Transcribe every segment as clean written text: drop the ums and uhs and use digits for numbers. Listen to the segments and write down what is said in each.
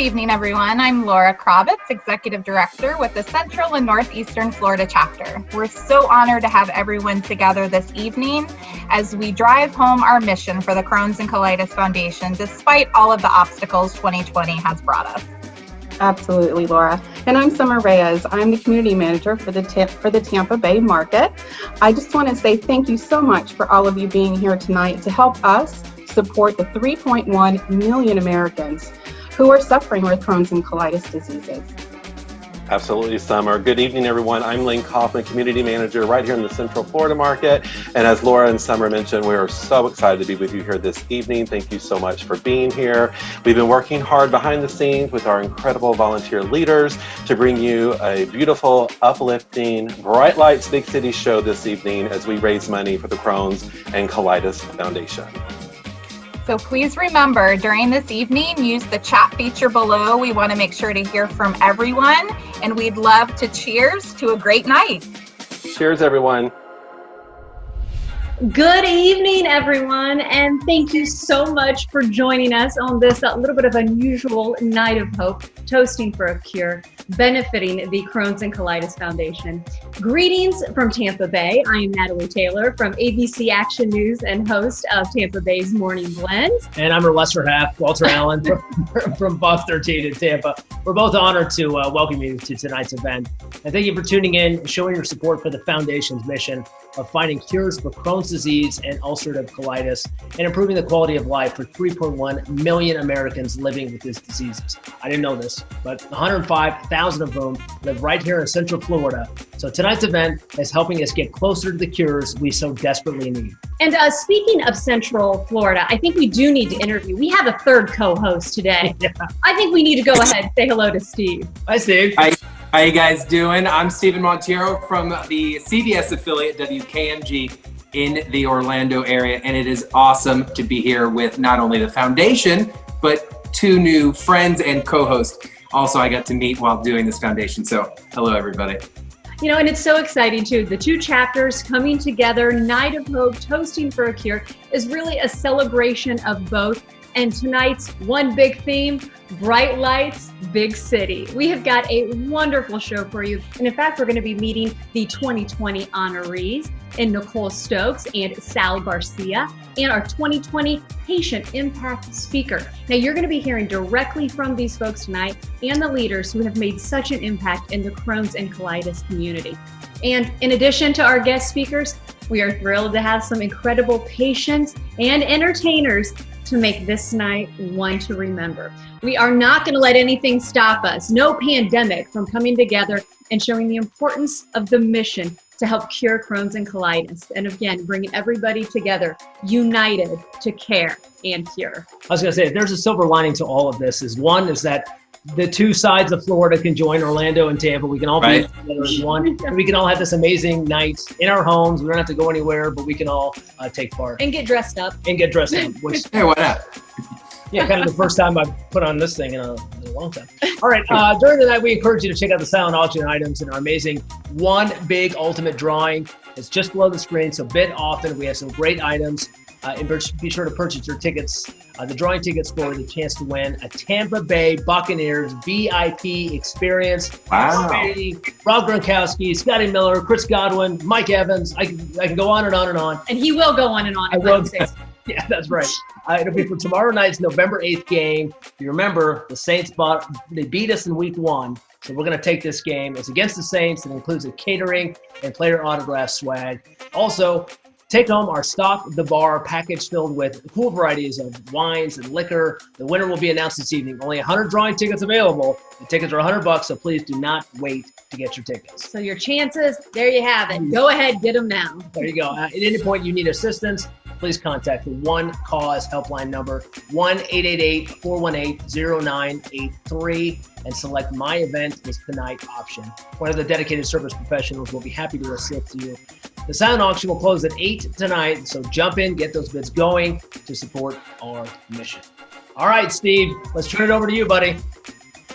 evening, everyone. I'm Laura Kravitz, Executive Director with the Central and Northeastern Florida chapter. We're so honored to have everyone together this evening as we drive home our mission for the Crohn's and Colitis Foundation, despite all of the obstacles 2020 has brought us. Absolutely, Laura. And I'm Summer Reyes. I'm the Community Manager for the Tampa Bay market. I just want to say thank you so much for all of you being here tonight to help us support the 3.1 million Americans who are suffering with Crohn's and colitis diseases. Absolutely, Summer. Good evening, everyone. I'm Lane Kaufman, Community Manager right here in the Central Florida market. And as Laura and Summer mentioned, we are so excited to be with you here this evening. Thank you so much for being here. We've been working hard behind the scenes with our incredible volunteer leaders to bring you a beautiful, uplifting, Bright Lights Big City show this evening as we raise money for the Crohn's and Colitis Foundation. So please remember, during this evening, use the chat feature below. We want to make sure to hear from everyone, and we'd love to cheers to a great night. Cheers, everyone. Good evening, everyone, and thank you so much for joining us on this little bit of unusual night of hope, toasting for a cure, benefiting the Crohn's and Colitis Foundation. Greetings from Tampa Bay. I am Natalie Taylor from ABC Action News and host of Tampa Bay's Morning Blend. And I'm her lesser half, Walter Allen from Box 13 in Tampa. We're both honored to welcome you to tonight's event. And thank you for tuning in and showing your support for the Foundation's mission of finding cures for Crohn's disease and ulcerative colitis and improving the quality of life for 3.1 million Americans living with these diseases. I didn't know this, but 105,000 of whom live right here in Central Florida. So tonight's event is helping us get closer to the cures we so desperately need. And speaking of Central Florida, I think we do need to interview. We have a third co-host today. Yeah. I think we need to go ahead and say hello to Steve. Hi, Steve. Hi. How you guys doing? I'm Steven Montiero from the CBS affiliate WKMG in the Orlando area, and it is awesome to be here with not only the foundation, but two new friends and co-hosts. Also, I got to meet while doing this foundation, so hello, everybody. You know, and it's so exciting too. The two chapters coming together, Night of Hope, Toasting for a Cure, is really a celebration of both. And tonight's one big theme, Bright Lights, Big City. We have got a wonderful show for you. And in fact, we're going to be meeting the 2020 honorees in Nicole Stokes and Sal Garcia, and our 2020 Patient Impact Speaker. Now, you're going to be hearing directly from these folks tonight and the leaders who have made such an impact in the Crohn's and colitis community. And in addition to our guest speakers, we are thrilled to have some incredible patients and entertainers to make this night one to remember. We are not going to let anything stop us, no pandemic, from coming together and showing the importance of the mission to help cure Crohn's and colitis. And again, bringing everybody together, united to care and cure. I was going to say, if there's a silver lining to all of this, is that the two sides of Florida can join, Orlando and Tampa. We can all be together as one. We can all have this amazing night in our homes. We don't have to go anywhere, but we can all take part. And get dressed up. Which, hey, why not? Yeah, kind of the first time I've put on this thing in a long time. All right, during the night, we encourage you to check out the silent auction items and our amazing One Big Ultimate Drawing. It's just below the screen, so bid often. We have some great items. And be sure to purchase your tickets, the drawing tickets for the chance to win a Tampa Bay Buccaneers VIP experience. Wow. Rob Gronkowski, Scotty Miller, Chris Godwin, Mike Evans. I can go on and on and on. And he will go on and on. I will. Yeah, that's right. It'll be for tomorrow night's November 8th game. If you remember, the Saints they beat us in week 1. So we're going to take this game. It's against the Saints. It includes a catering and player autograph swag. Also, take home our Stock the Bar package filled with cool varieties of wines and liquor. The winner will be announced this evening. Only 100 drawing tickets available. The tickets are $100, so please do not wait to get your tickets. So your chances, there you have it. Go ahead, get them now. There you go. At any point you need assistance, please contact the One Cause helpline number, 1-888-418-0983, and select My Event is Tonight option. One of the dedicated service professionals will be happy to assist you. The silent auction will close at 8 tonight, so jump in, get those bids going to support our mission. All right, Steve, let's turn it over to you, buddy.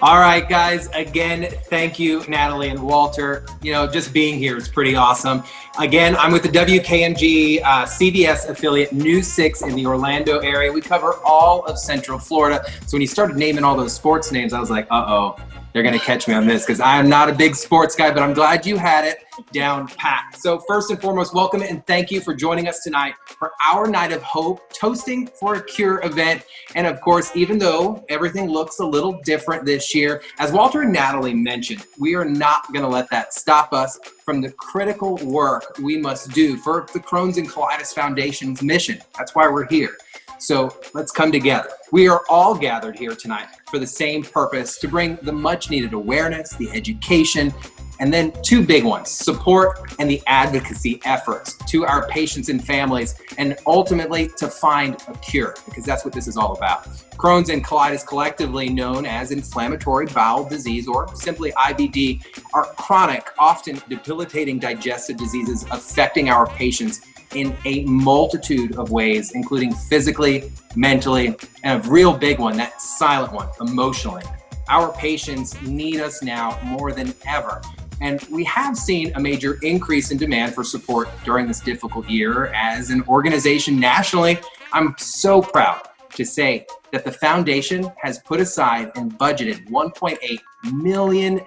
All right, guys, again, thank you, Natalie and Walter. You know, just being here is pretty awesome. Again, I'm with the WKMG CBS affiliate News 6 in the Orlando area. We cover all of Central Florida. So when you started naming all those sports names, I was like, uh-oh, they're going to catch me on this because I'm not a big sports guy, but I'm glad you had it down pat. So first and foremost, welcome and thank you for joining us tonight for our Night of Hope Toasting for a Cure event. And of course, even though everything looks a little different this year, as Walter and Natalie mentioned, we are not going to let that stop us from the critical work we must do for the Crohn's and Colitis Foundation's mission. That's why we're here. So let's come together. We are all gathered here tonight for the same purpose, to bring the much needed awareness, the education, and then two big ones, support and the advocacy efforts to our patients and families, and ultimately to find a cure, because that's what this is all about. Crohn's and colitis, collectively known as inflammatory bowel disease, or simply IBD, are chronic, often debilitating digestive diseases affecting our patients in a multitude of ways, including physically, mentally, and a real big one, that silent one, emotionally. Our patients need us now more than ever. And we have seen a major increase in demand for support during this difficult year. As an organization nationally, I'm so proud to say that the foundation has put aside and budgeted $1.8 million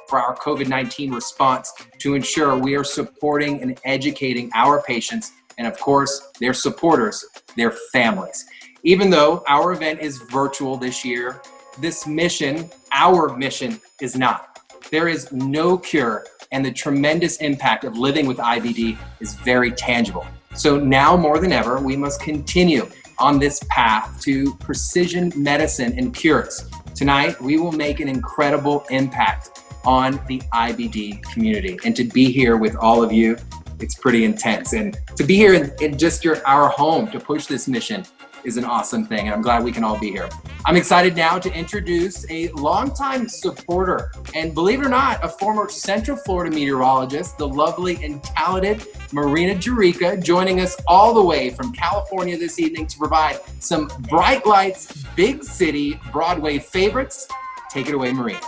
for our COVID-19 response to ensure we are supporting and educating our patients and, of course, their supporters, their families. Even though our event is virtual this year, this mission, our mission, is not. There is no cure, and the tremendous impact of living with IBD is very tangible. So now more than ever, we must continue on this path to precision medicine and cures. Tonight, we will make an incredible impact on the IBD community. And to be here with all of you, it's pretty intense. And to be here in just our home to push this mission is an awesome thing. And I'm glad we can all be here. I'm excited now to introduce a longtime supporter and, believe it or not, a former Central Florida meteorologist, the lovely and talented Marina Jurica, joining us all the way from California this evening to provide some bright lights, big city Broadway favorites. Take it away, Marina.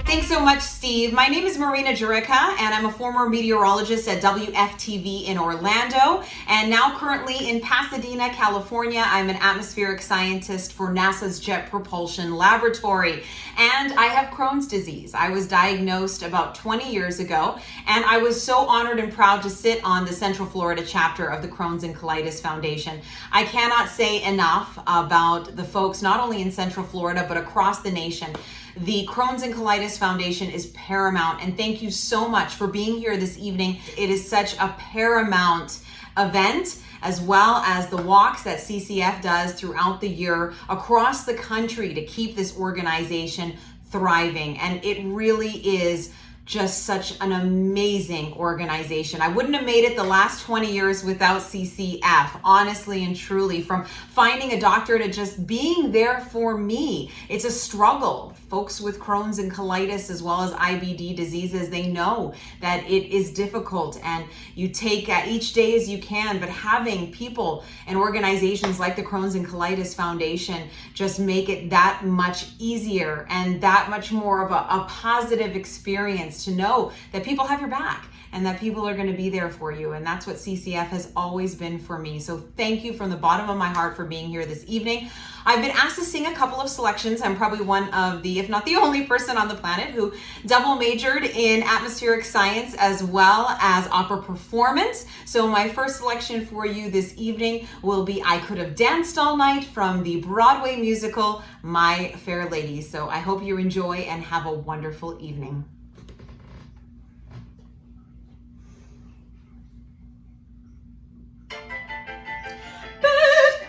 Thanks so much, Steve. My name is Marina Jurica, and I'm a former meteorologist at WFTV in Orlando, and now currently in Pasadena, California. I'm an atmospheric scientist for NASA's Jet Propulsion Laboratory, and I have Crohn's disease. I was diagnosed about 20 years ago, and I was so honored and proud to sit on the Central Florida chapter of the Crohn's and Colitis Foundation. I cannot say enough about the folks, not only in Central Florida, but across the nation. The Crohn's and Colitis Foundation is paramount, and thank you so much for being here this evening. It is such a paramount event, as well as the walks that CCF does throughout the year across the country to keep this organization thriving. And it really is just such an amazing organization. I wouldn't have made it the last 20 years without CCF, honestly and truly, from finding a doctor to just being there for me. It's a struggle. Folks with Crohn's and colitis, as well as IBD diseases, they know that it is difficult, and you take each day as you can, but having people and organizations like the Crohn's and Colitis Foundation just make it that much easier and that much more of a positive experience to know that people have your back and that people are going to be there for you. And that's what CCF has always been for me. So thank you from the bottom of my heart for being here this evening. I've been asked to sing a couple of selections. I'm probably one of the, if not the only person on the planet who double majored in atmospheric science as well as opera performance. So my first selection for you this evening will be I Could Have Danced All Night from the Broadway musical My Fair Lady. So I hope you enjoy and have a wonderful evening.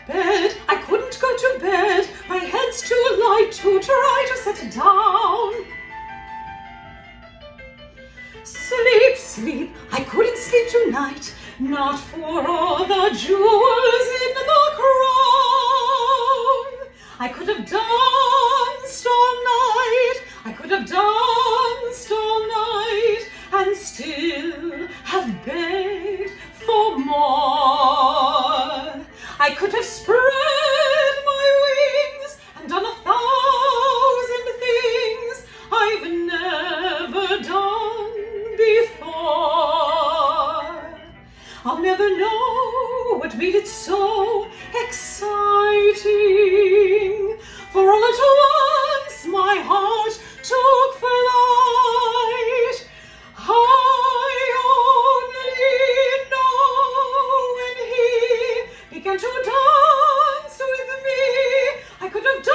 Bed, I couldn't go to bed. My head's too light to try to set it down. Sleep, sleep, I couldn't sleep tonight. Not for all the jewels in the crown. I could have danced all night. I could have danced all night and still have begged for more. I could have spread my wings and done 1,000 never know what made it so exciting. For all at once my heart took flight. I only know when he began to dance with me, I could have danced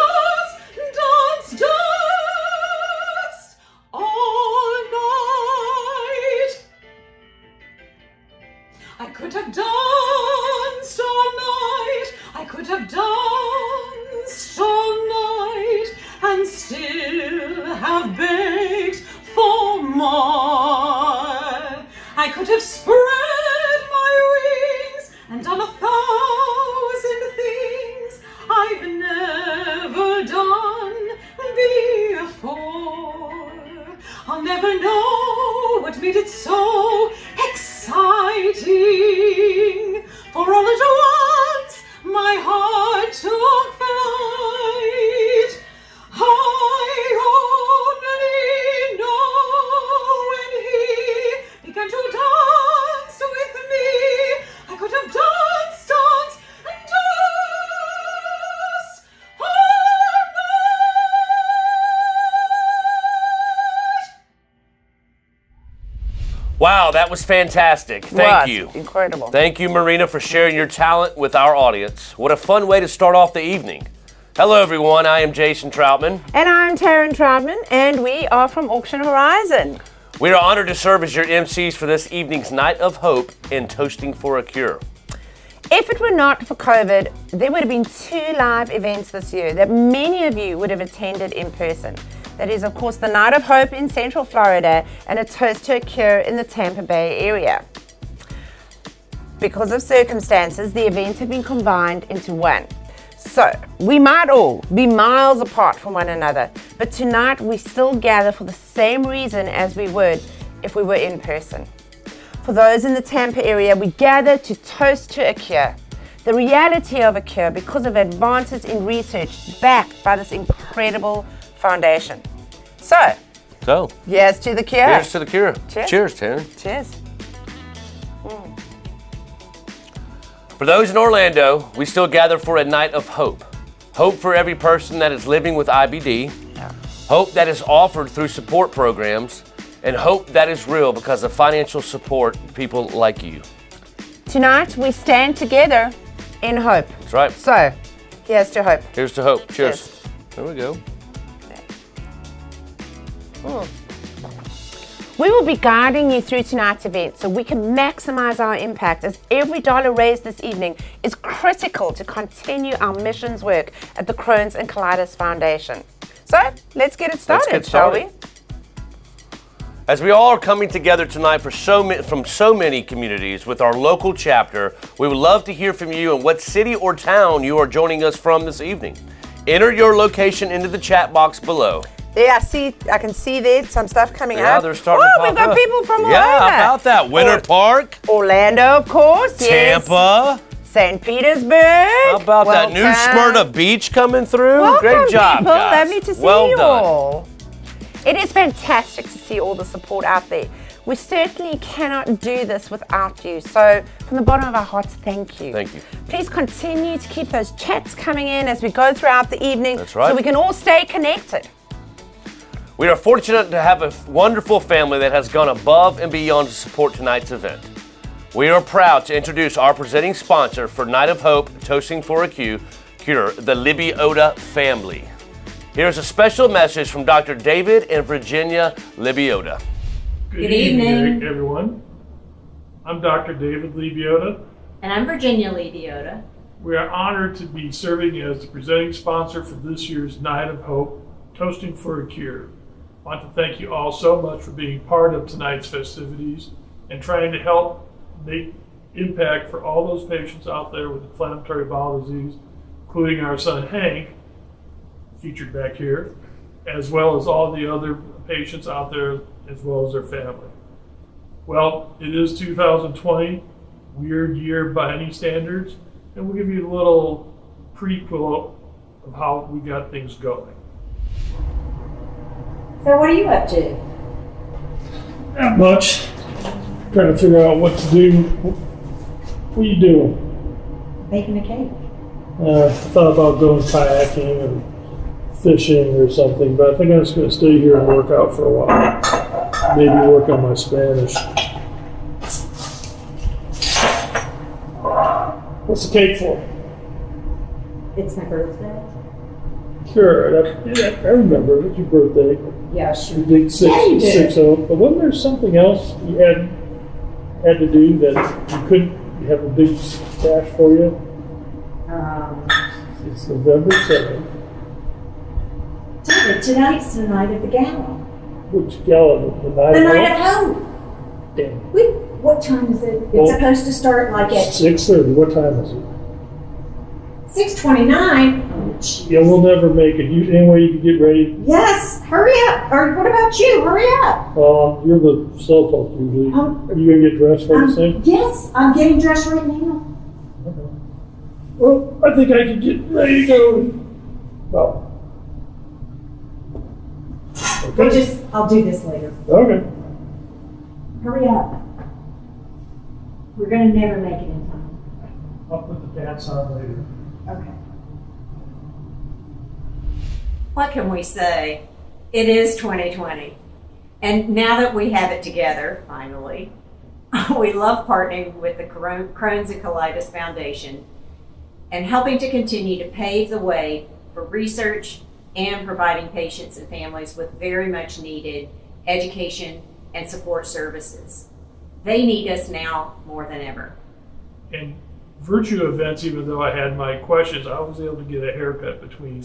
all night. I could have danced all night. I could have danced all night and still have begged for more. I could have spread my wings and done 1,000 things I've never done before. I'll never know what made it so exciting. For all at once my heart took flight. I only know when he began to dance with me, I could have danced all night. Wow, that was fantastic. Thank you. Incredible. Thank you, Marina, for sharing your talent with our audience. What a fun way to start off the evening. Hello, everyone. I am Jason Troutman. And I'm Taryn Troutman, and we are from Auction Horizon. We are honored to serve as your MCs for this evening's Night of Hope in Toasting for a Cure. If it were not for COVID, there would have been 2 live events this year that many of you would have attended in person. That is, of course, the Night of Hope in Central Florida and a Toast to a Cure in the Tampa Bay area. Because of circumstances, the events have been combined into one. So, we might all be miles apart from one another, but tonight we still gather for the same reason as we would if we were in person. For those in the Tampa area, we gather to toast to a cure. The reality of a cure because of advances in research backed by this incredible foundation. So, here's to the cure. Here's to the cure. Cheers. Cheers, Taryn. Cheers. For those in Orlando, we still gather for a night of hope. Hope for every person that is living with IBD. Yeah. Hope that is offered through support programs. And hope that is real because of financial support people like you. Tonight we stand together in hope. That's right. So, here's to hope. Here's to hope. Cheers. There we go. We will be guiding you through tonight's event so we can maximize our impact, as every dollar raised this evening is critical to continue our missions work at the Crohn's and Colitis Foundation. So, let's get it started, shall we? As we all are coming together tonight from so many communities with our local chapter, we would love to hear from you and what city or town you are joining us from this evening. Enter your location into the chat box below. Yeah, I can see there some stuff coming up. Yeah, they're starting to pop we've got up. people from all Yeah, over. how about that? Winter Park. Orlando, of course. Tampa. Yes. St. Petersburg. How about that new Smyrna Beach coming through? Welcome, Great job, people. guys. Lovely to see well you done. all. It is fantastic to see all the support out there. We certainly cannot do this without you. So from the bottom of our hearts, thank you. Thank you. Please continue to keep those chats coming in as we go throughout the evening. That's right. So we can all stay connected. We are fortunate to have a wonderful family that has gone above and beyond to support tonight's event. We are proud to introduce our presenting sponsor for Night of Hope, Toasting for a Cure, the Libiota family. Here's a special message from Dr. David and Virginia Libiota. Good evening, everyone. I'm Dr. David Libiota. And I'm Virginia Libiota. We are honored to be serving as the presenting sponsor for this year's Night of Hope, Toasting for a Cure. I want to thank you all so much for being part of tonight's festivities and trying to help make impact for all those patients out there with inflammatory bowel disease, including our son Hank, featured back here, as well as all the other patients out there, as well as their family. Well, it is 2020, weird year by any standards, and we'll give you a little prequel of how we got things going. So what are you up to? Not much. Trying to figure out what to do What are you doing? Baking a cake. I thought about going kayaking or fishing or something, but I think I'm just going to stay here and work out for a while. Maybe work on my Spanish. What's the cake for? It's my birthday. Sure, I remember. It's your birthday. Yeah, The sure. big Yeah, you did. 6-0. But wasn't there something else you had to do that you couldn't have a big stash for you? It's November 7th. David, tonight's the night of the gala. Which gala? The night The of night of Hope? hope. Damn. What time is it? It's Well, supposed to start like at 6:30. What time is it? 6:29. Oh, jeez. Yeah, we'll never make it. Any way you can get ready? Yes, hurry up. Or what about you? Hurry up. You're the slowpoke usually. Are you gonna get dressed for this thing? Yes, I'm getting dressed right now. Okay. Well, I think I can get ready to go. Well. Okay. I'll do this later. Okay. Hurry up. We're gonna never make it in time. I'll put the pants on later. Okay. What can we say? It is 2020. And now that we have it together, finally, we love partnering with the Crohn's and Colitis Foundation and helping to continue to pave the way for research and providing patients and families with very much needed education and support services. They need us now more than ever. And virtue events, even though I had my questions, I was able to get a haircut between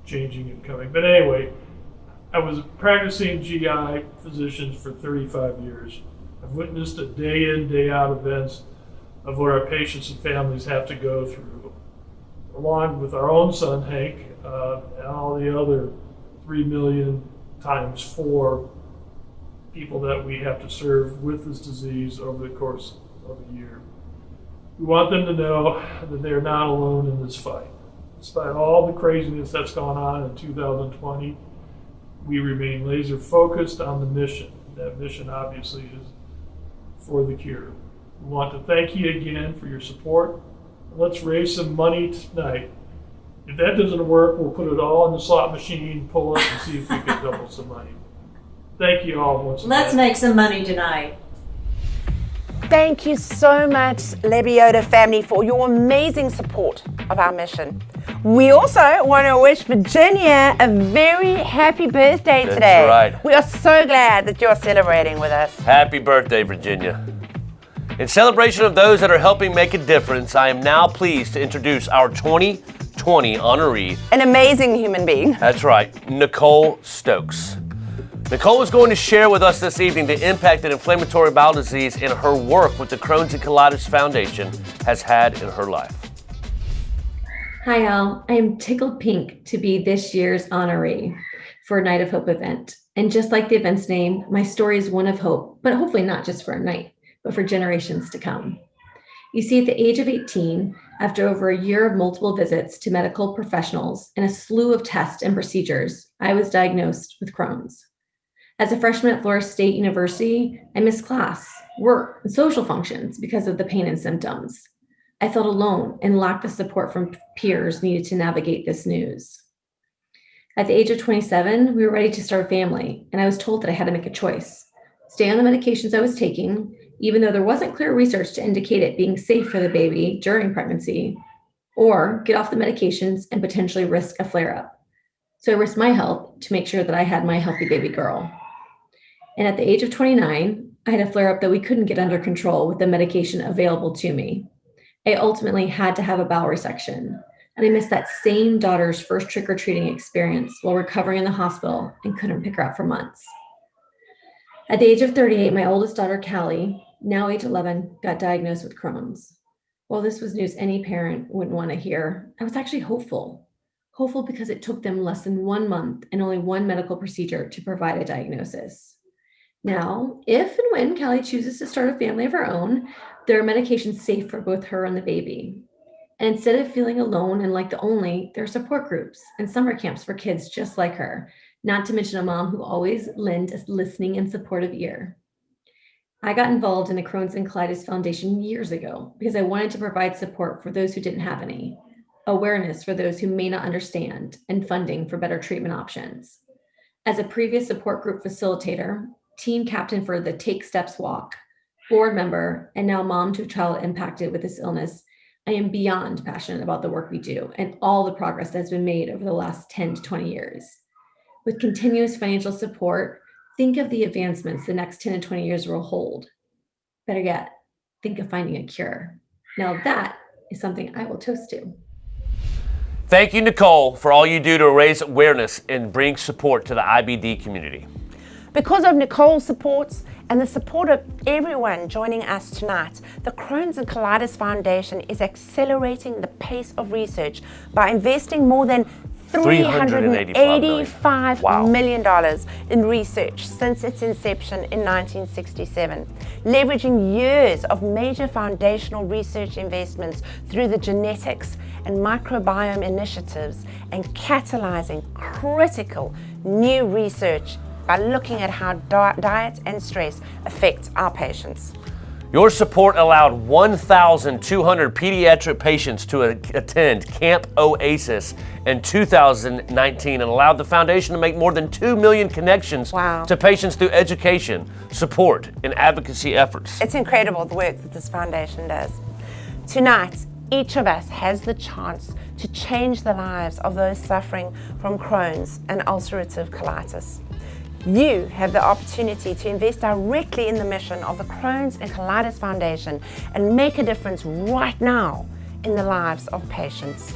changing and coming. But anyway, I was practicing GI physicians for 35 years. I've witnessed a day in, day out events of what our patients and families have to go through, along with our own son, Hank, and all the other 3 million times 4 people that we have to serve with this disease over the course of a year. We want them to know that they're not alone in this fight. Despite all the craziness that's gone on in 2020, we remain laser focused on the mission. That mission obviously is for the cure. We want to thank you again for your support. Let's raise some money tonight. If that doesn't work, we'll put it all in the slot machine, pull it, and see if we can double some money. Thank you all once again. Let's make some money tonight. Thank you so much, Lebiota family, for your amazing support of our mission. We also want to wish Virginia a very happy birthday today. That's right. We are so glad that you're celebrating with us. Happy birthday, Virginia. In celebration of those that are helping make a difference, I am now pleased to introduce our 2020 honoree. An amazing human being. That's right, Nicole Stokes. Nicole is going to share with us this evening the impact that inflammatory bowel disease and her work with the Crohn's and Colitis Foundation has had in her life. Hi, Al. I am tickled pink to be this year's honoree for Night of Hope event. And just like the event's name, my story is one of hope, but hopefully not just for a night, but for generations to come. You see, at the age of 18, after over a year of multiple visits to medical professionals and a slew of tests and procedures, I was diagnosed with Crohn's. As a freshman at Florida State University, I missed class, work, and social functions because of the pain and symptoms. I felt alone and lacked the support from peers needed to navigate this news. At the age of 27, we were ready to start a family, and I was told that I had to make a choice. Stay on the medications I was taking, even though there wasn't clear research to indicate it being safe for the baby during pregnancy, or get off the medications and potentially risk a flare-up. So I risked my health to make sure that I had my healthy baby girl. And at the age of 29, I had a flare-up that we couldn't get under control with the medication available to me. I ultimately had to have a bowel resection, and I missed that same daughter's first trick-or-treating experience while recovering in the hospital and couldn't pick her up for months. At the age of 38, my oldest daughter, Callie, now age 11, got diagnosed with Crohn's. While this was news any parent wouldn't want to hear, I was actually hopeful. Hopeful because it took them less than 1 month and only one medical procedure to provide a diagnosis. Now, if and when Callie chooses to start a family of her own, there are medications safe for both her and the baby. And instead of feeling alone and like the only, there are support groups and summer camps for kids just like her, not to mention a mom who always lent a listening and supportive ear. I got involved in the Crohn's and Colitis Foundation years ago because I wanted to provide support for those who didn't have any, awareness for those who may not understand, and funding for better treatment options. As a previous support group facilitator, team captain for the Take Steps Walk, board member, and now mom to a child impacted with this illness, I am beyond passionate about the work we do and all the progress that's been made over the last 10 to 20 years. With continuous financial support, think of the advancements the next 10 to 20 years will hold. Better yet, think of finding a cure. Now that is something I will toast to. Thank you, Nicole, for all you do to raise awareness and bring support to the IBD community. Because of Nicole's supports and the support of everyone joining us tonight, the Crohn's and Colitis Foundation is accelerating the pace of research by investing more than $385 million in research since its inception in 1967, leveraging years of major foundational research investments through the genetics and microbiome initiatives, and catalyzing critical new research by looking at how diet and stress affects our patients. Your support allowed 1,200 pediatric patients to attend Camp Oasis in 2019 and allowed the foundation to make more than 2 million connections to patients through education, support, and advocacy efforts. It's incredible the work that this foundation does. Tonight, each of us has the chance to change the lives of those suffering from Crohn's and ulcerative colitis. You have the opportunity to invest directly in the mission of the Crohn's and Colitis Foundation and make a difference right now in the lives of patients.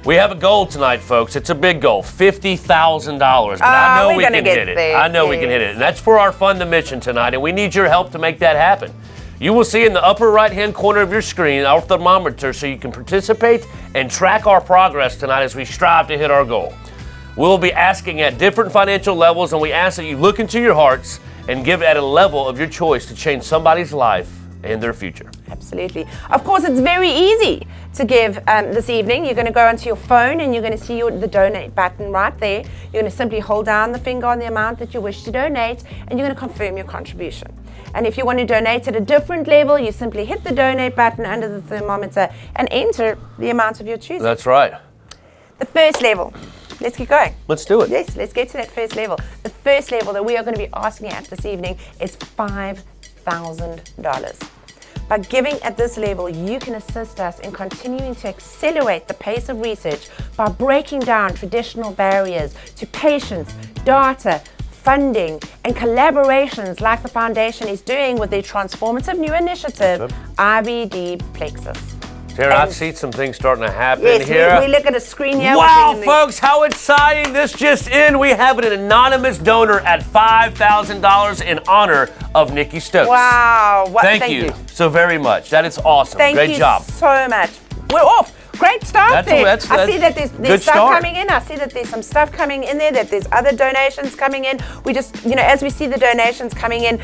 We have a goal tonight, folks. It's a big goal, $50,000. But I know we can hit it. I know we can hit it. And that's for our Fund the Mission tonight, and we need your help to make that happen. You will see in the upper right-hand corner of your screen our thermometer so you can participate and track our progress tonight as we strive to hit our goal. We'll be asking at different financial levels, and we ask that you look into your hearts and give at a level of your choice to change somebody's life and their future. Absolutely. Of course, it's very easy to give this evening. You're going to go onto your phone and you're going to see the donate button right there. You're going to simply hold down the finger on the amount that you wish to donate, and you're going to confirm your contribution. And if you want to donate at a different level, you simply hit the donate button under the thermometer and enter the amount of your choosing. That's right. The first level. Let's get going. Let's do it. Yes, let's get to that first level. The first level that we are going to be asking at this evening is $5,000. By giving at this level, you can assist us in continuing to accelerate the pace of research by breaking down traditional barriers to patients, data, funding, and collaborations like the Foundation is doing with their transformative new initiative, IBD Plexus. Tara, I see some things starting to happen here. Yes, we look at a screen here. Wow, folks, how exciting. This just in. We have an anonymous donor at $5,000 in honor of Nikki Stokes. Wow. Thank you so very much. That is awesome. Great job. Thank you so much. We're off. Great start there. I see that there's stuff coming in. I see that there's some stuff coming in there, that there's other donations coming in. We just, as we see the donations coming in,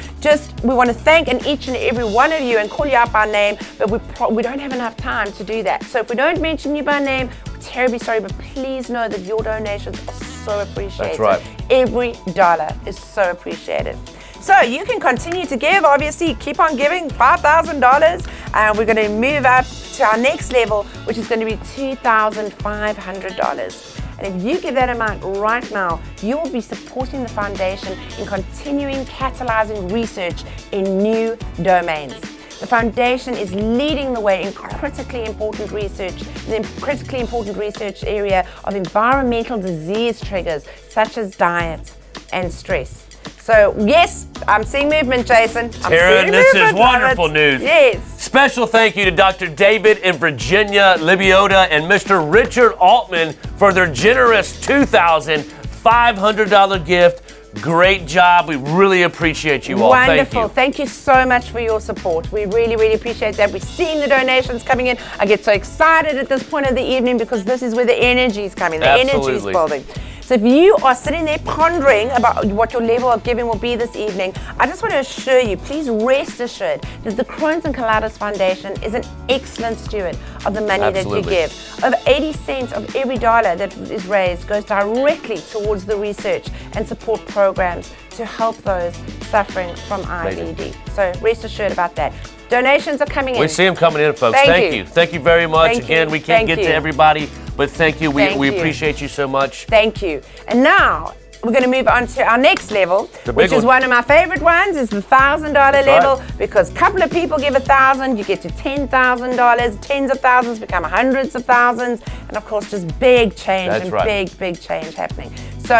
we want to thank each and every one of you and call you out by name, but we don't have enough time to do that. So if we don't mention you by name, we're terribly sorry, but please know that your donations are so appreciated. That's right. Every dollar is so appreciated. So you can continue to give, obviously, keep on giving $5,000, and we're going to move up to our next level, which is going to be $2,500. And if you give that amount right now, you will be supporting the foundation in continuing catalyzing research in new domains. The foundation is leading the way in critically important research, in the critically important research area of environmental disease triggers, such as diet and stress. So, yes, I'm seeing movement, Jason. Tara, this is wonderful news. Yes. Special thank you to Dr. David and Virginia Libiota and Mr. Richard Altman for their generous $2,500 gift. Great job. We really appreciate you all. Wonderful. Thank you so much for your support. We really, really appreciate that. We're seeing the donations coming in. I get so excited at this point of the evening because this is where the energy is coming. The energy is building. So if you are sitting there pondering about what your level of giving will be this evening, I just want to assure you, please rest assured that the Crohn's and Colitis Foundation is an excellent steward of the money that you give. Over 80 cents of every dollar that is raised goes directly towards the research and support programs to help those suffering from IBD. So rest assured about that. Donations are coming in. We see them coming in, folks. Thank you. Thank you very much. Again, we can't get to everybody, but thank you. We appreciate you so much. Thank you. And now we're going to move on to our next level, which is one of my favorite ones, is the $1,000 level, because a couple of people give $1,000, you get to $10,000, tens of thousands become hundreds of thousands, and of course just big change big change happening. So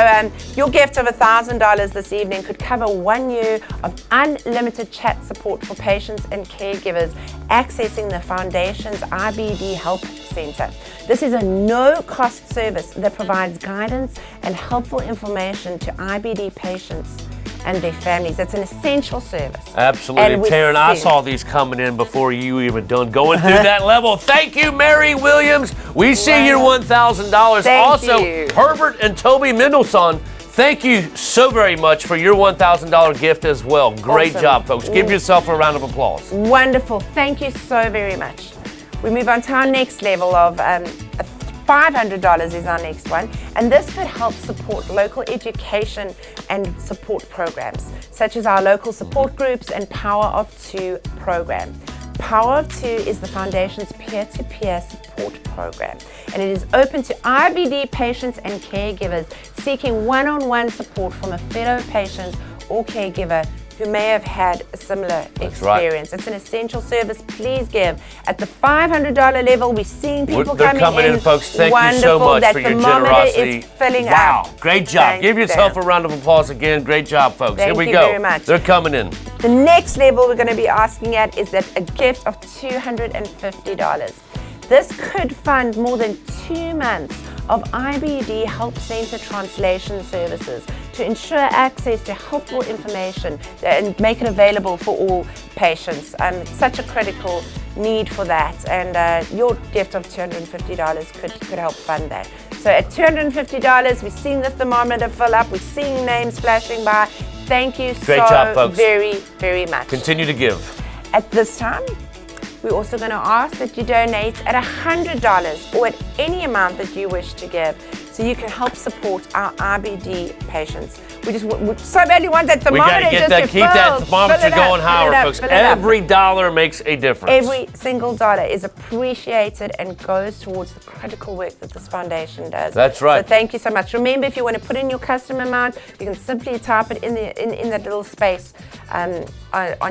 your gift of $1,000 this evening could cover 1 year of unlimited chat support for patients and caregivers accessing the Foundation's IBD Help Center. This is a no-cost service that provides guidance and helpful information to IBD patients and their families. It's an essential service. Absolutely, Taryn. I saw these coming in before you even done going through that level. Thank you, Mary Williams. We see your $1,000. Also, Herbert and Toby Mendelssohn, thank you so very much for your $1,000 gift as well. Great job, folks. Give yourself a round of applause. Wonderful. Thank you so very much. We move on to our next level of $500 is our next one, and this could help support local education and support programs, such as our local support groups and Power of Two program. Power of Two is the Foundation's peer-to-peer support program, and it is open to IBD patients and caregivers seeking one-on-one support from a fellow patient or caregiver who may have had a similar experience. It's an essential service. Please give. At the $500 level, we're seeing people coming in, folks. Thank you so much for your generosity. Is filling out. Great job. Give yourself a round of applause again. Great job, folks. Here we go. Thank you very much. They're coming in. The next level we're going to be asking at is that a gift of $250. This could fund more than 2 months of IBD Help Center translation services to ensure access to helpful information and make it available for all patients. It's such a critical need for that, and your gift of $250 could help fund that. So at $250, we're seeing the thermometer fill up, we're seeing names flashing by. Thank you very, very much. Continue to give. At this time, we're also going to ask that you donate at $100 or at any amount that you wish to give, so you can help support our IBD patients. We so badly want that thermometer keep that thermometer going higher, folks. Every dollar makes a difference. Every single dollar is appreciated and goes towards the critical work that this foundation does. That's right. So thank you so much. Remember, if you want to put in your custom amount, you can simply type it in that little space on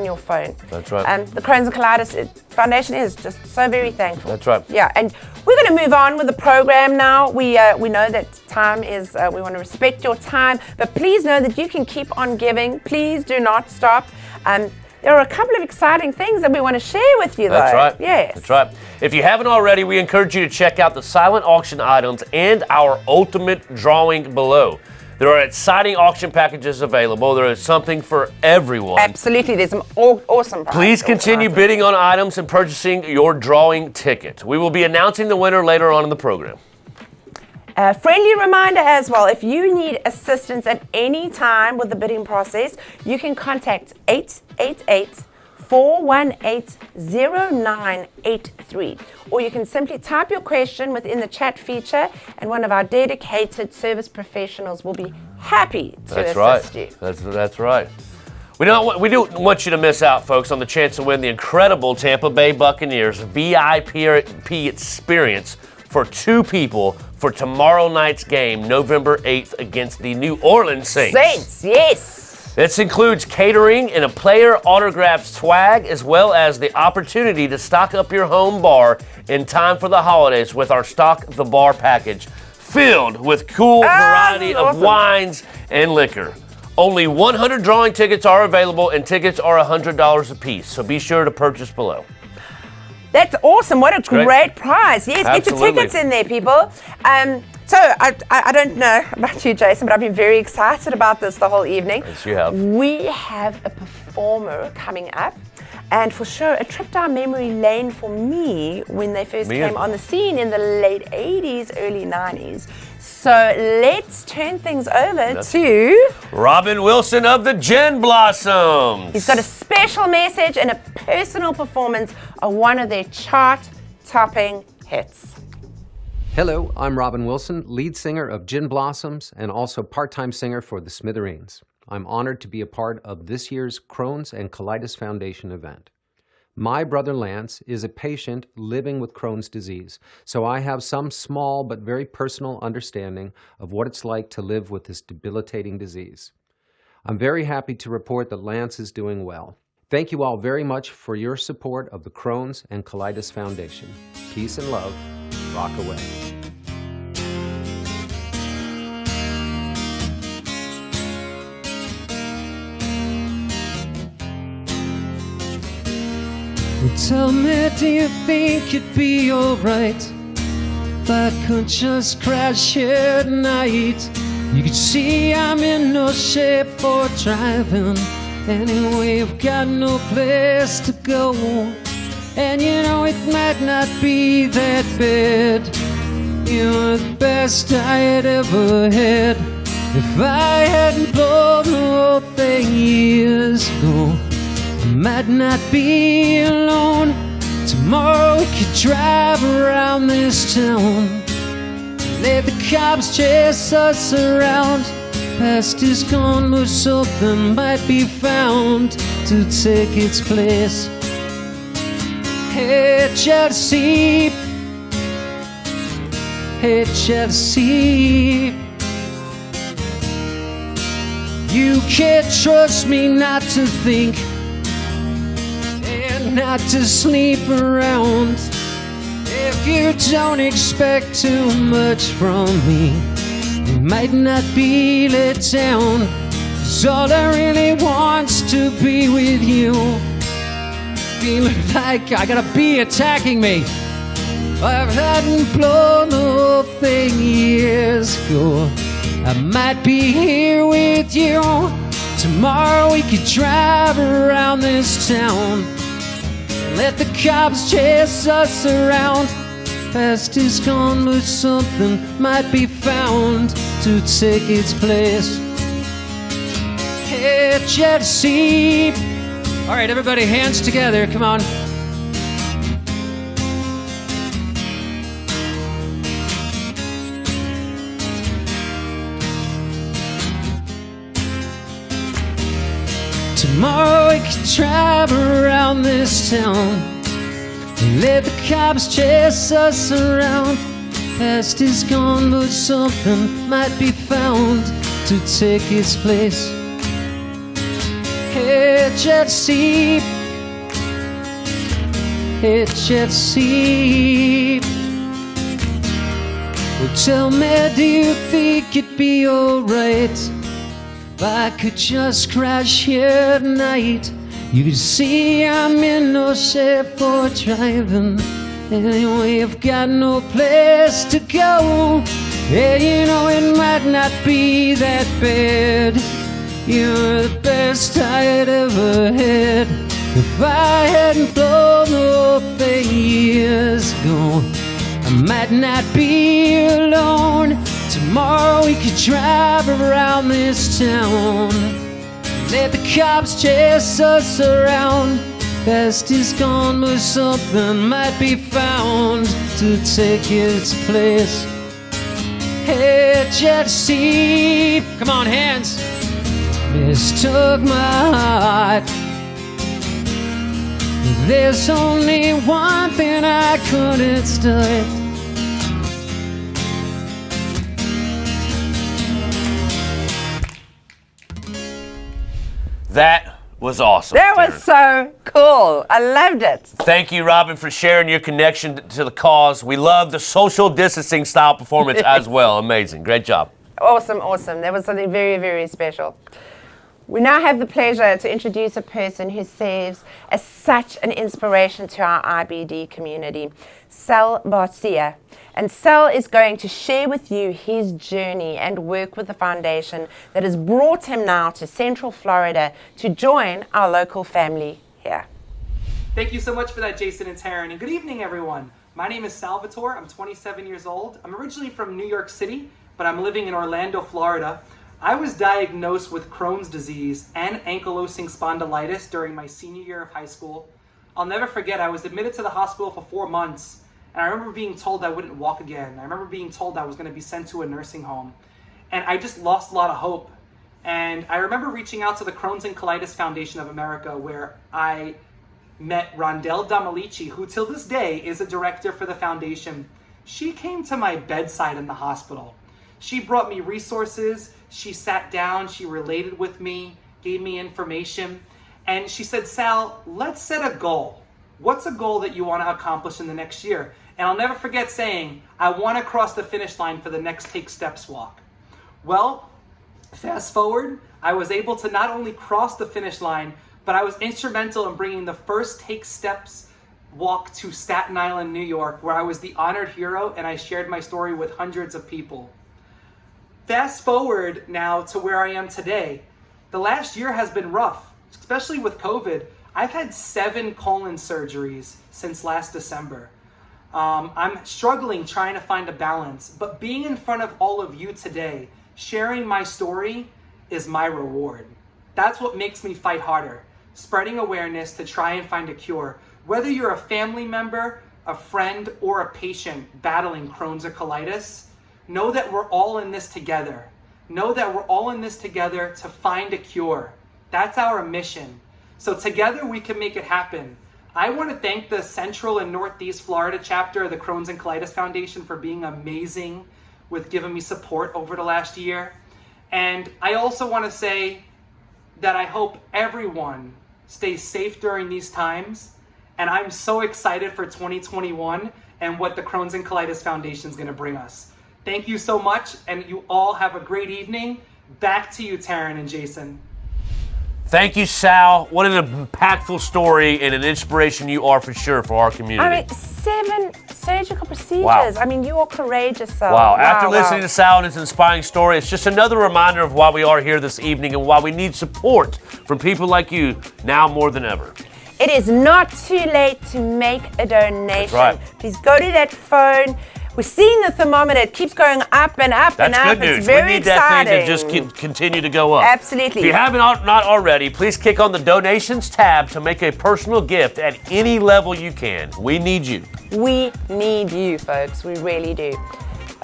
your phone. That's right. The Crohn's and Colitis Foundation is just so very thankful. That's right. Yeah, and we're going to move on with the program now. We know that time is, we want to respect your time, but please know that you can keep on giving. Please do not stop. There are a couple of exciting things that we want to share with you, though. That's right. Yes. That's right. If you haven't already, we encourage you to check out the silent auction items and our ultimate drawing below. There are exciting auction packages available. There is something for everyone. Absolutely. There's some awesome prizes. Please continue bidding on items and purchasing your drawing ticket. We will be announcing the winner later on in the program. A friendly reminder as well, if you need assistance at any time with the bidding process, you can contact 888-418-0983, or you can simply type your question within the chat feature, and one of our dedicated service professionals will be happy to assist you. That's right. We don't want you to miss out, folks, on the chance to win the incredible Tampa Bay Buccaneers VIP experience for 2 people for tomorrow night's game, November 8th, against the New Orleans Saints. Saints, yes. This includes catering and a player autographed swag, as well as the opportunity to stock up your home bar in time for the holidays with our Stock the Bar package, filled with cool variety of wines and liquor. Only 100 drawing tickets are available, and tickets are $100 a piece, so be sure to purchase below. That's awesome. What a great prize. Yes, Absolutely. Get your tickets in there, people. So I don't know about you, Jason, but I've been very excited about this the whole evening. Yes, you have. We have a performer coming up. And for sure, a trip down memory lane for me when they first came on the scene in the late 80s, early 90s. So let's turn things over to Robin Wilson of the Gin Blossoms. He's got a special message and a personal performance of one of their chart-topping hits. Hello, I'm Robin Wilson, lead singer of Gin Blossoms and also part-time singer for the Smithereens. I'm honored to be a part of this year's Crohn's and Colitis Foundation event. My brother Lance is a patient living with Crohn's disease, so I have some small but very personal understanding of what it's like to live with this debilitating disease. I'm very happy to report that Lance is doing well. Thank you all very much for your support of the Crohn's and Colitis Foundation. Peace and love. Rock away. Tell me, do you think it'd be alright if I could just crash here tonight? You can see I'm in no shape for driving. Anyway, I've got no place to go. And you know it might not be that bad. You're the best I had ever had. If I hadn't blown the whole thing years ago, I might not be alone. Tomorrow we could drive around this town, let the cops chase us around. Past is gone, but something might be found to take its place. Hey, Chelsea, hey, Chelsea, you can't trust me not to think and not to sleep around. If you don't expect too much from me, you might not be let down. 'Cause all I really want's to be with you. Feeling like I got a bee attacking me. I hadn't blown the whole thing years ago. I might be here with you. Tomorrow we could drive around this town, let the cops chase us around. Past is gone, but something might be found to take its place. Hey, Chelsea. All right, everybody, hands together. Come on. Tomorrow we can drive around this town, let the cops chase us around. Past is gone, but something might be found to take its place. Hey, Chelsea, hey, Chelsea. Well, tell me, do you think it'd be alright if I could just crash here tonight? You can see I'm in no shape for driving. Anyway, I've got no place to go. Yeah, you know it might not be that bad. You're the best I had ever had. If I hadn't blown the whole thing years ago, I might not be alone. Tomorrow we could drive around this town, let the cops chase us around. Past is gone, but something might be found to take its place. Hey, Chelsea, come on, hands. Mistook my heart. There's only one thing I couldn't start. That was awesome. That was so cool. I loved it. Thank you, Robin, for sharing your connection to the cause. We love the social distancing style performance as well. Amazing. Great job. Awesome, awesome. That was something very, very special. We now have the pleasure to introduce a person who serves as such an inspiration to our IBD community, Sal Barcia. And Sal is going to share with you his journey and work with the foundation that has brought him now to Central Florida to join our local family here. Thank you so much for that, Jason and Taryn. And good evening, everyone. My name is Salvatore. I'm 27 years old. I'm originally from New York City, but I'm living in Orlando, Florida. I was diagnosed with Crohn's disease and ankylosing spondylitis during my senior year of high school. I'll never forget, I was admitted to the hospital for 4 months, and I remember being told I wouldn't walk again. I remember being told I was going to be sent to a nursing home, and I just lost a lot of hope. And I remember reaching out to the Crohn's and Colitis Foundation of America, where I met Rondell Damalici, who till this day is a director for the foundation. She came to my bedside in the hospital. She brought me resources, she sat down, she related with me, gave me information, and she said, Sal, let's set a goal. What's a goal that you want to accomplish in the next year? And I'll never forget saying, I want to cross the finish line for the next Take Steps walk. Well, fast forward, I was able to not only cross the finish line, but I was instrumental in bringing the first Take Steps walk to Staten Island, New York, where I was the honored hero and I shared my story with hundreds of people. Fast forward now to where I am today. The last year has been rough, especially with COVID. I've had 7 colon surgeries since last December. I'm struggling trying to find a balance, but being in front of all of you today, sharing my story is my reward. That's what makes me fight harder. Spreading awareness to try and find a cure. Whether you're a family member, a friend, or a patient battling Crohn's or colitis, know that we're all in this together. Know that we're all in this together to find a cure. That's our mission. So together we can make it happen. I want to thank the Central and Northeast Florida chapter of the Crohn's and Colitis Foundation for being amazing with giving me support over the last year. And I also want to say that I hope everyone stays safe during these times. And I'm so excited for 2021 and what the Crohn's and Colitis Foundation is going to bring us. Thank you so much, and you all have a great evening. Back to you, Taryn and Jason. Thank you, Sal. What an impactful story and an inspiration you are for sure for our community. I mean, 7 surgical procedures. Wow. I mean, you are courageous, Sal. Wow. After listening to Sal and his inspiring story, it's just another reminder of why we are here this evening and why we need support from people like you now more than ever. It is not too late to make a donation. That's right. Please go to that phone. We're seeing the thermometer. It keeps going up and up and up. That's good news. It's very we need exciting. that thing to just continue to go up. Absolutely. If you haven't not already, please click on the donations tab to make a personal gift at any level you can. We need you. We need you, folks. We really do.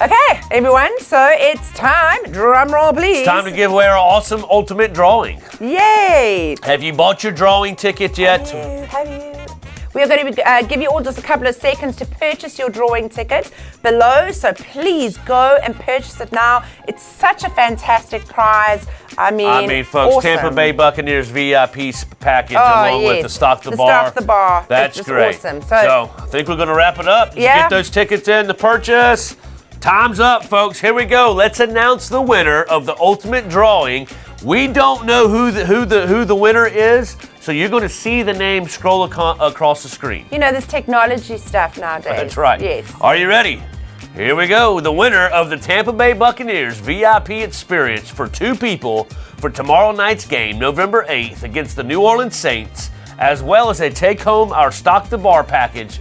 Okay, everyone, so it's time. Drum roll, please. It's time to give away our awesome ultimate drawing. Yay! Have you bought your drawing ticket yet? Have you? We are going to give you all just a couple of seconds to purchase your drawing ticket below, so please go and purchase it now. It's such a fantastic prize. I mean, folks, awesome. Tampa Bay Buccaneers VIP package along with the Stock the Bar. Stock the Bar. That's it's great. Awesome. So I think we're going to wrap it up. Yeah. Get those tickets in the purchase. Time's up, folks. Here we go. Let's announce the winner of the ultimate drawing. We don't know who the winner is, so you're going to see the name scroll across the screen. You know, this technology stuff nowadays. That's right. Yes. Are you ready? Here we go. The winner of the Tampa Bay Buccaneers VIP experience for 2 people for tomorrow night's game, November 8th, against the New Orleans Saints, as well as a take-home our Stock the Bar package,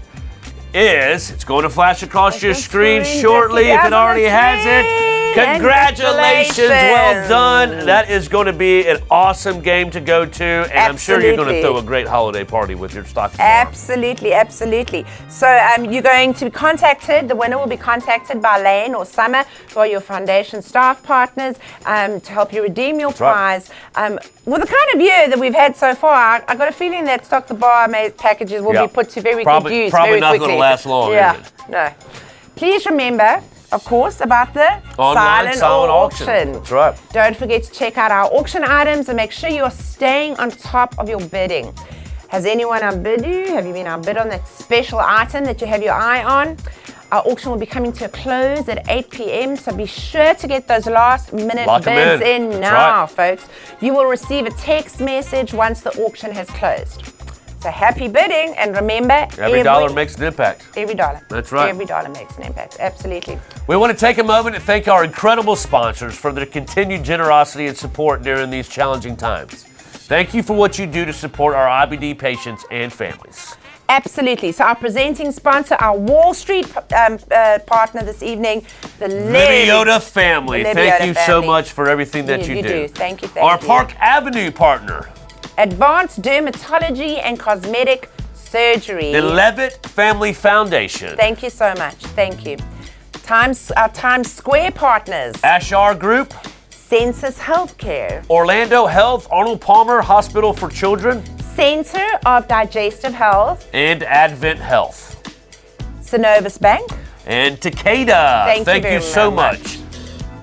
it's going to flash across your screen shortly if it already has it. Congratulations, well done. That is going to be an awesome game to go to, and I'm sure you're going to throw a great holiday party with your Stock the Bar. Absolutely, absolutely. So you're going to be contacted, the winner will be contacted by Lane or Summer, who are your foundation staff partners, to help you redeem your prize. With the kind of year that we've had so far, I got a feeling that Stock the Bar packages will be put to very good use Probably very not quickly. going to last long, Yeah, is it? no. Please remember, of course, about the online silent auction. That's right. Don't forget to check out our auction items and make sure you are staying on top of your bidding. Has anyone outbid you? Have you been outbid on that special item that you have your eye on? Our auction will be coming to a close at 8 p.m., so be sure to get those last-minute bids in now, folks. You will receive a text message once the auction has closed. So happy bidding, and remember, every dollar makes an impact. Every dollar. That's right. Every dollar makes an impact. Absolutely. We want to take a moment and thank our incredible sponsors for their continued generosity and support during these challenging times. Thank you for what you do to support our IBD patients and families. Absolutely. So our presenting sponsor, our Wall Street partner this evening, the Liviota family. The Thank Liviota you so family. much for everything that you do. Thank you. Our Park Avenue partner, Advanced Dermatology and Cosmetic Surgery. the Levitt Family Foundation. Thank you so much. Thank you. Our Times Square partners, Ashar Group, Census Healthcare, Orlando Health, Arnold Palmer Hospital for Children, Center of Digestive Health, and Advent Health. Synovus Bank, And Takeda. Thank you very so much. much.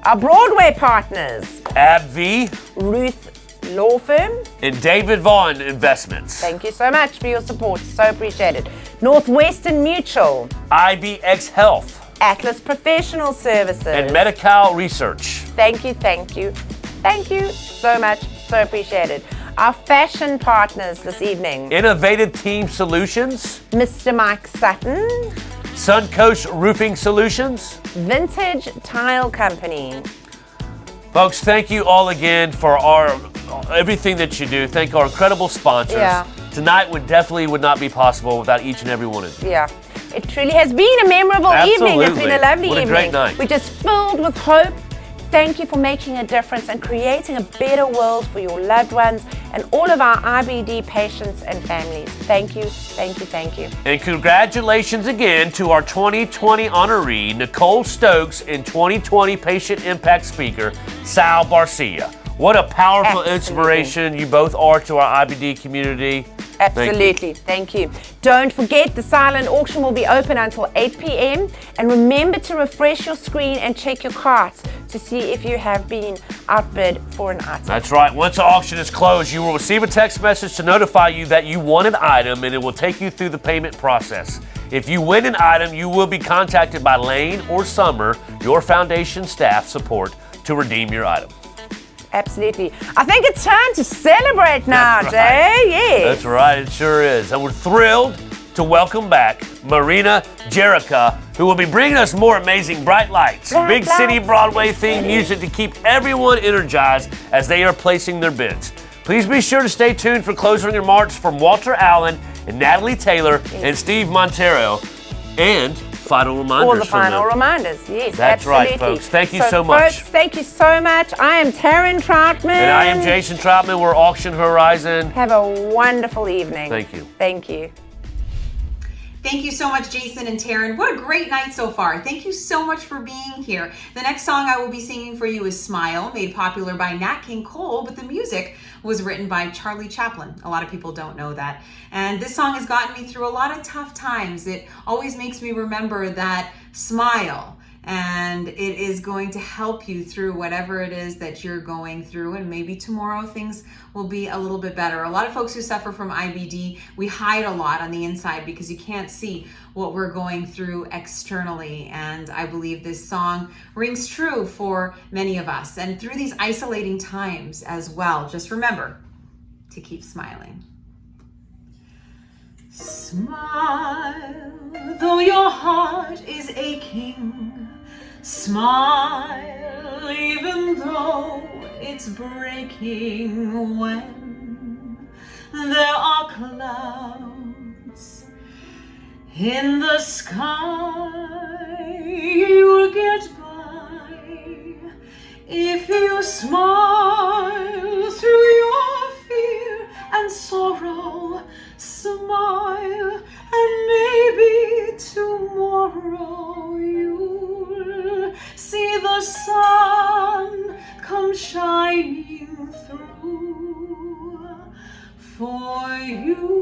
Our Broadway partners, AbbVie, Ruth Law Firm, and David Vaughn Investments. thank you so much for your support. So appreciated. Northwestern Mutual, IBX Health, Atlas Professional Services, and Medi-Cal Research. Thank you, thank you. Thank you so much. So appreciated. Our fashion partners this evening, Innovative Team Solutions, Mr. Mike Sutton, Suncoast Roofing Solutions. Vintage Tile Company. Folks, thank you all again for everything that you do. Thank our incredible sponsors. Yeah. Tonight would not be possible without each and every one of you. Yeah, it truly has been a memorable evening. It's been a lovely What a evening. great night. We're just filled with hope. Thank you for making a difference and creating a better world for your loved ones and all of our IBD patients and families. Thank you, thank you, thank you. And congratulations again to our 2020 honoree, Nicole Stokes, and 2020 Patient Impact Speaker, Sal Barcia. What a powerful inspiration you both are to our IBD community. Absolutely. Thank you. Don't forget the silent auction will be open until 8 p.m. And remember to refresh your screen and check your carts to see if you have been outbid for an item. That's right. Once the auction is closed, you will receive a text message to notify you that you won an item, and it will take you through the payment process. If you win an item, you will be contacted by Lane or Summer, your foundation staff support, to redeem your item. Absolutely. I think it's time to celebrate now, That's Jay. right. Yes. That's right. It sure is. And we're thrilled to welcome back Marina Jerica, who will be bringing us more amazing bright lights, big city Broadway themed music to keep everyone energized as they are placing their bids. Please be sure to stay tuned for closing remarks from Walter Allen and Natalie Taylor and Steve Montero, and final reminders. All the final reminders, yes. That's absolutely. right, folks. Thank you so much. Folks, thank you so much. I am Taryn Troutman. And I am Jason Troutman. We're Auction Horizon. Have a wonderful evening. Thank you. Thank you. Thank you so much, Jason and Taryn. What a great night so far. Thank you so much for being here. The next song I will be singing for you is Smile, made popular by Nat King Cole, but the music was written by Charlie Chaplin. A lot of people don't know that. And this song has gotten me through a lot of tough times. It always makes me remember that smile. And it is going to help you through whatever it is that you're going through. And maybe tomorrow things will be a little bit better. A lot of folks who suffer from IBD, we hide a lot on the inside because you can't see what we're going through externally. And I believe this song rings true for many of us. And through these isolating times as well, just remember to keep smiling. Smile, though your heart is aching. Smile, even though it's breaking. When there are clouds in the sky, you'll get by if you smile through your fear and sorrow. Smile, and maybe tomorrow you'll see the sun come shining through for you.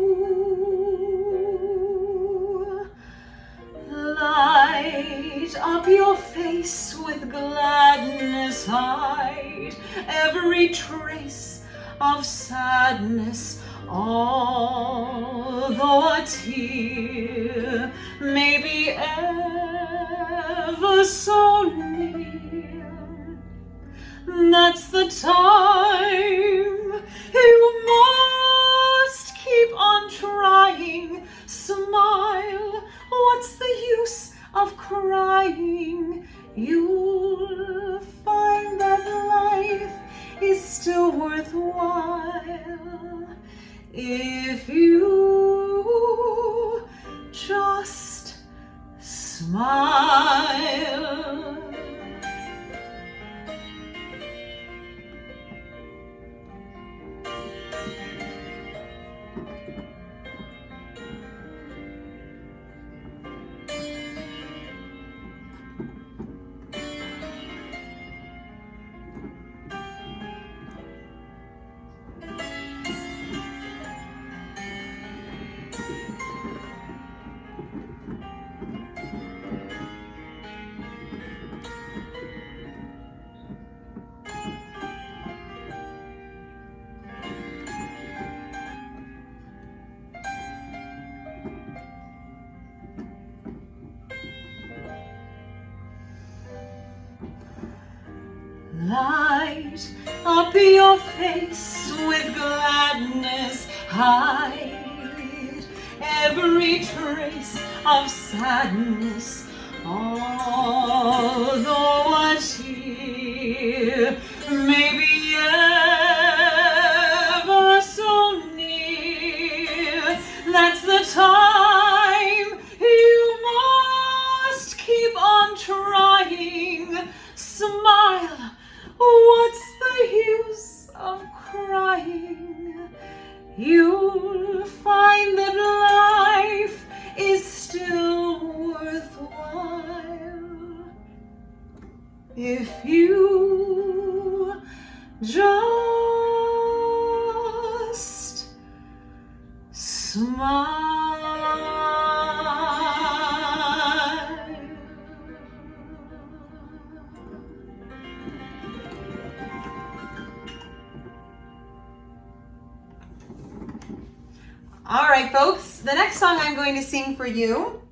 Light up your face with gladness, hide every trace of sadness. Although a tear may be ever so near, that's the time you must keep on trying. Smile, what's the use of crying? You'll find that life is still worthwhile if you smile. Light up your face with gladness, hide every trace of sadness, although a tear may be ever so near. That's the time you must keep on trying. Smile. What's the use of crying? You'll find that life is still worthwhile if you just smile. All right, folks, the next song I'm going to sing for you,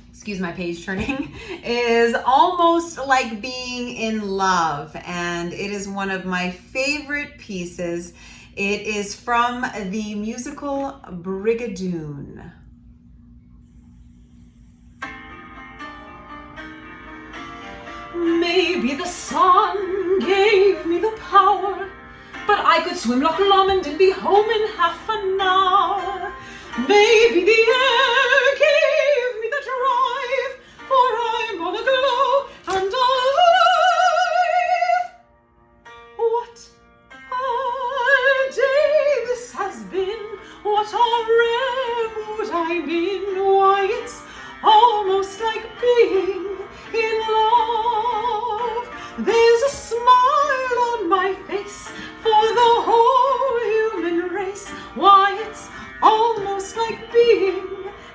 excuse my page turning, is Almost Like Being in Love, and it is one of my favorite pieces. It is from the musical Brigadoon. Maybe the sun gave me the power, but I could swim Loch Lomond and be home in half an hour. Maybe the air gave me the drive, for I'm on a glow and alive. What a day this has been, what a rare mood I'm in. Why, it's almost like being in love. There's a smile on my face for the whole human race. Why, it's almost like being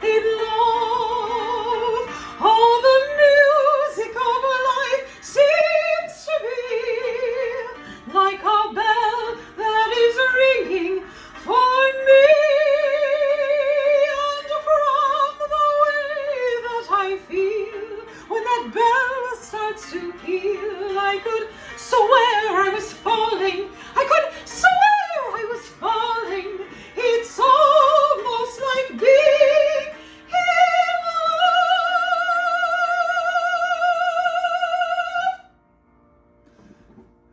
in love. All the music of life seems to be like a bell that is ringing for me. And from the way that I feel when that bell starts to peal, I could swear I was falling. I could swear I was falling. It's almost like being in love.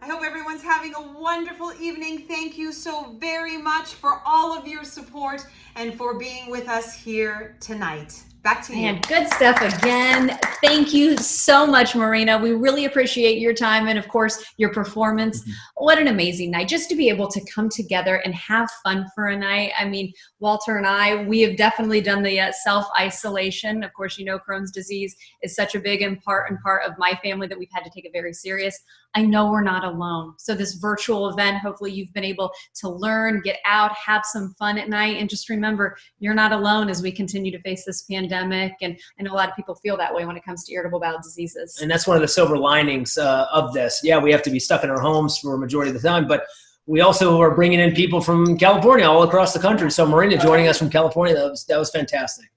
I hope everyone's having a wonderful evening. Thank you so very much for all of your support and for being with us here tonight. Back to you. And good stuff again. Thank you so much, Marina. We really appreciate your time and, of course, your performance. What an amazing night. Just to be able to come together and have fun for a night. I mean, Walter and I, we have definitely done the self-isolation. Of course, you know, Crohn's disease is such a big part of my family that we've had to take it very serious. I know we're not alone. So this virtual event, hopefully you've been able to learn, get out, have some fun at night, and just remember, you're not alone as we continue to face this pandemic. And I know a lot of people feel that way when it comes to irritable bowel diseases. And that's one of the silver linings of this. Yeah, we have to be stuck in our homes for a majority of the time, but we also are bringing in people from California all across the country. So Marina joining us from California, that was fantastic.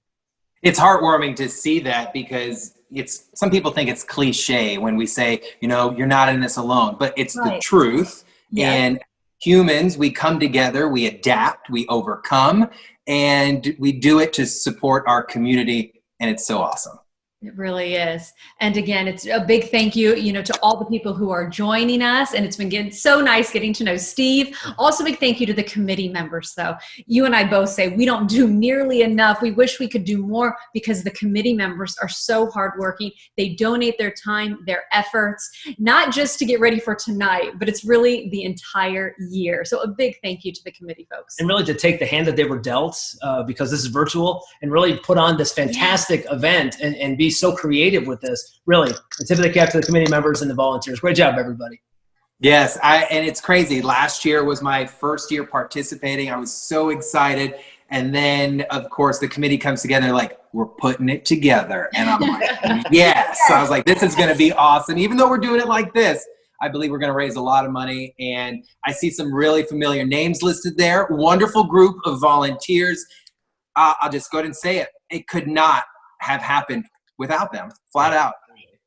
It's heartwarming to see that, because some people think it's cliche when we say, you know, you're not in this alone, but it's the truth. Yeah. And humans, we come together, we adapt, we overcome, and we do it to support our community. And it's so awesome. It really is. And again, it's a big thank you, to all the people who are joining us. And it's been getting so nice getting to know Steve. Also, big thank you to the committee members, though. You and I both say we don't do nearly enough. We wish we could do more because the committee members are so hardworking. They donate their time, their efforts, not just to get ready for tonight, but it's really the entire year. So a big thank you to the committee folks. And really to take the hand that they were dealt, because this is virtual, and really put on this fantastic event and be so creative with this. Really, a tip of the cap to the committee members and the volunteers. Great job, everybody. Yes, and it's crazy. Last year was my first year participating. I was so excited. And then, of course, the committee comes together and like, we're putting it together. And I'm like, yes. So I was like, this is going to be awesome. Even though we're doing it like this, I believe we're going to raise a lot of money. And I see some really familiar names listed there. Wonderful group of volunteers. I'll just go ahead and say it. It could not have happened without them, flat out.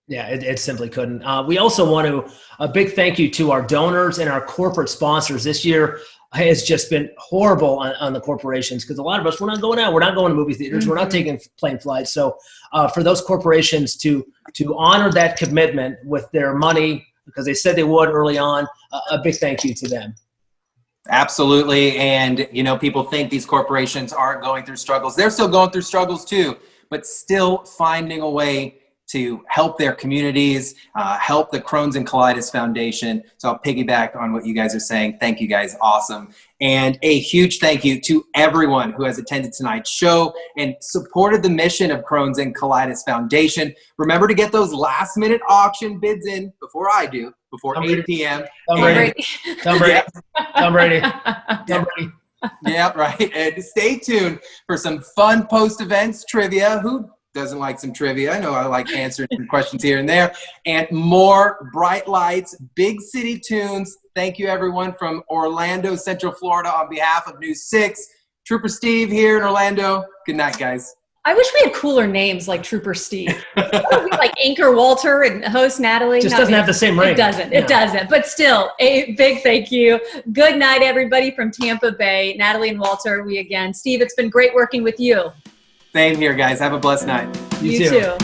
Yeah, it simply couldn't. We also want to, a big thank you to our donors and our corporate sponsors. This year has just been horrible on the corporations because a lot of us, we're not going out. We're not going to movie theaters. We're not taking plane flights. So for those corporations to honor that commitment with their money, because they said they would early on, a big thank you to them. Absolutely. And, people think these corporations aren't going through struggles. They're still going through struggles too, but still finding a way to help their communities, help the Crohn's and Colitis Foundation. So I'll piggyback on what you guys are saying. Thank you guys. Awesome. And a huge thank you to everyone who has attended tonight's show and supported the mission of Crohn's and Colitis Foundation. Remember to get those last minute auction bids in before I do, before 8 p.m. Tom Brady. Yeah, right. And stay tuned for some fun post-events trivia. Who doesn't like some trivia? I know I like answering some questions here and there. And more bright lights, big city tunes. Thank you, everyone from Orlando, Central Florida, on behalf of News 6. Trooper Steve here in Orlando. Good night, guys. I wish we had cooler names like Trooper Steve. Like Anchor Walter and host Natalie. Just doesn't have the same ring. It doesn't. It doesn't. But still, a big thank you. Good night, everybody from Tampa Bay. Natalie and Walter, Steve, it's been great working with you. Same here, guys. Have a blessed night. You too.